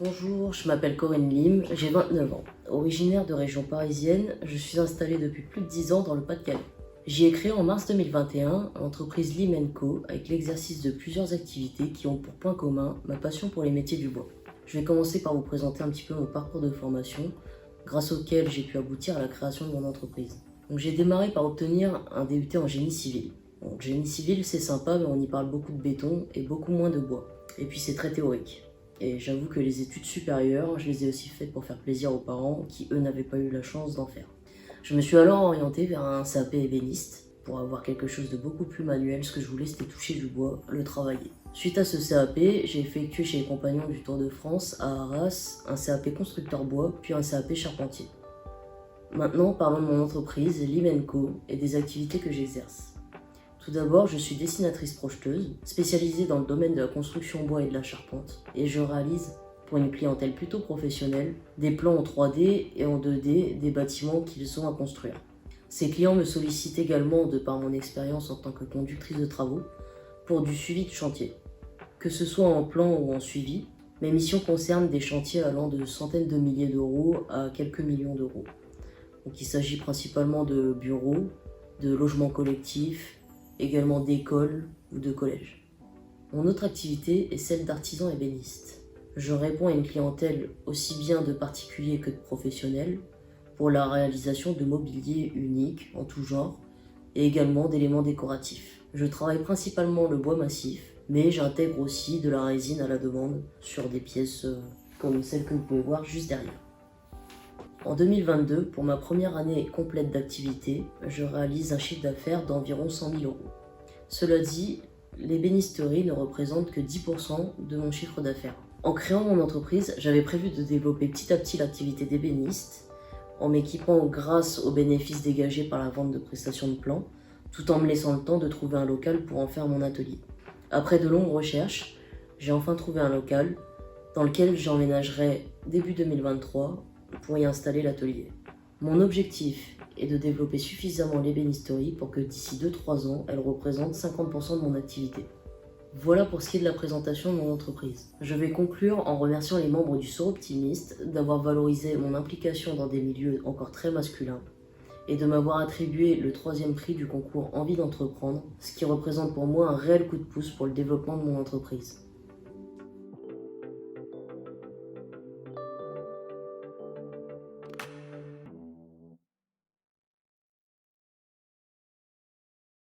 Bonjour, je m'appelle Corinne Lim, j'ai 29 ans. Originaire de région parisienne, je suis installée depuis plus de 10 ans dans le Pas-de-Calais. J'y ai créé en mars 2021 l'entreprise Lim Co avec l'exercice de plusieurs activités qui ont pour point commun ma passion pour les métiers du bois. Je vais commencer par vous présenter un petit peu mon parcours de formation, grâce auquel j'ai pu aboutir à la création de mon entreprise. Donc j'ai démarré par obtenir un DUT en génie civil. Donc, génie civil c'est sympa mais on y parle beaucoup de béton et beaucoup moins de bois. Et puis c'est très théorique. Et j'avoue que les études supérieures, je les ai aussi faites pour faire plaisir aux parents qui, eux, n'avaient pas eu la chance d'en faire. Je me suis alors orienté vers un CAP ébéniste pour avoir quelque chose de beaucoup plus manuel. Ce que je voulais, c'était toucher du bois, le travailler. Suite à ce CAP, j'ai effectué chez les Compagnons du Tour de France à Arras un CAP constructeur bois, puis un CAP charpentier. Maintenant, parlons de mon entreprise, Lim Co, et des activités que j'exerce. Tout d'abord, je suis dessinatrice projeteuse, spécialisée dans le domaine de la construction bois et de la charpente, et je réalise, pour une clientèle plutôt professionnelle, des plans en 3D et en 2D des bâtiments qu'ils ont à construire. Ces clients me sollicitent également, de par mon expérience en tant que conductrice de travaux, pour du suivi de chantier. Que ce soit en plan ou en suivi, mes missions concernent des chantiers allant de centaines de milliers d'euros à quelques millions d'euros. Donc il s'agit principalement de bureaux, de logements collectifs, également d'écoles ou de collèges. Mon autre activité est celle d'artisan ébéniste. Je réponds à une clientèle aussi bien de particuliers que de professionnels pour la réalisation de mobilier unique en tout genre et également d'éléments décoratifs. Je travaille principalement le bois massif, mais j'intègre aussi de la résine à la demande sur des pièces comme celle que vous pouvez voir juste derrière. En 2022, pour ma première année complète d'activité, je réalise un chiffre d'affaires d'environ 100 000 euros. Cela dit, l'ébénisterie ne représente que 10% de mon chiffre d'affaires. En créant mon entreprise, j'avais prévu de développer petit à petit l'activité d'ébéniste en m'équipant grâce aux bénéfices dégagés par la vente de prestations de plans, tout en me laissant le temps de trouver un local pour en faire mon atelier. Après de longues recherches, j'ai enfin trouvé un local dans lequel j'emménagerai début 2023 pour y installer l'atelier. Mon objectif est de développer suffisamment l'ébénisterie pour que d'ici 2-3 ans, elle représente 50% de mon activité. Voilà pour ce qui est de la présentation de mon entreprise. Je vais conclure en remerciant les membres du Sort Optimiste d'avoir valorisé mon implication dans des milieux encore très masculins et de m'avoir attribué le 3e prix du concours Envie d'entreprendre, ce qui représente pour moi un réel coup de pouce pour le développement de mon entreprise.